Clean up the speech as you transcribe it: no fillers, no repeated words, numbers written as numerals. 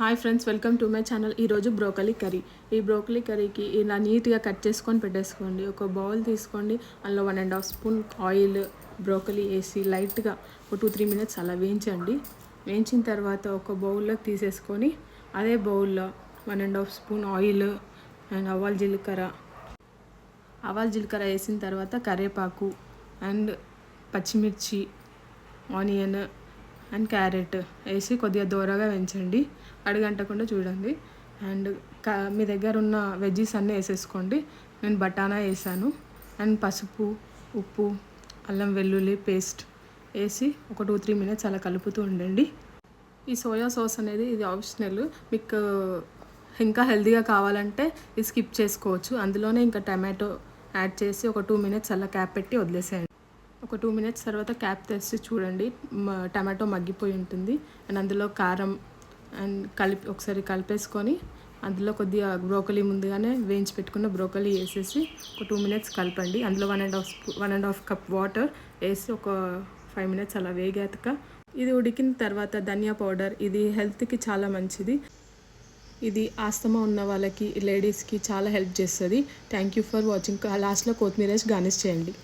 Hi friends, welcome to my channel. ఈరోజు broccoli curry. ఈ broccoli కర్రీకి ఇలా నీట్గా కట్ చేసుకొని పెట్టేసుకోండి. ఒక బౌల్ తీసుకోండి, అందులో 1.5 స్పూన్ ఆయిల్, బ్రోకలీ వేసి లైట్గా ఒక 2-3 మినిట్స్ అలా వేయించండి. వేయించిన తర్వాత ఒక బౌల్లోకి తీసేసుకొని అదే బౌల్లో 1.5 స్పూన్ ఆయిల్ అండ్ ఆవాలు జీలకర్ర వేసిన తర్వాత కరివేపాకు అండ్ పచ్చిమిర్చి, ఆనియన్ అండ్ క్యారెట్ వేసి కొద్దిగా దూరగా వేయించండి. అడుగంటకుండా చూడండి. అండ్ మీ దగ్గర ఉన్న వెజ్జీస్ అన్నీ వేసేసుకోండి. నేను బఠానా వేసాను. అండ్ పసుపు, ఉప్పు, అల్లం వెల్లుల్లి పేస్ట్ వేసి ఒక 2-3 మినిట్స్ అలా కలుపుతూ ఉండండి. ఈ సోయా సాస్ అనేది ఇది ఆప్షనల్. మీకు ఇంకా హెల్తీగా కావాలంటే ఇది స్కిప్ చేసుకోవచ్చు. అందులోనే ఇంకా టమాటో యాడ్ చేసి ఒక 2 మినిట్స్ అలా క్యాప్ పెట్టి వదిలేసేయండి. ఒక 2 మినిట్స్ తర్వాత క్యాప్ తెచ్చి చూడండి, టమాటో మగ్గిపోయి ఉంటుంది. అండ్ అందులో కారం అండ్ ఒకసారి కలిపేసుకొని అందులో కొద్దిగా బ్రోకలీ ముందుగానే వేయించి పెట్టుకున్న బ్రోకలీ వేసేసి ఒక 2 మినిట్స్ కలపండి. అందులో 1.5 కప్ వాటర్ వేసి ఒక 5 మినిట్స్ అలా వేగాక ఇది ఉడికిన తర్వాత ధనియా పౌడర్, ఇది హెల్త్కి చాలా మంచిది. ఇది ఆస్తమా ఉన్న వాళ్ళకి, లేడీస్కి చాలా హెల్ప్ చేస్తుంది. Thank you for watching. లాస్ట్లో కొత్తిమీర వేసి గార్నిష్ చేయండి.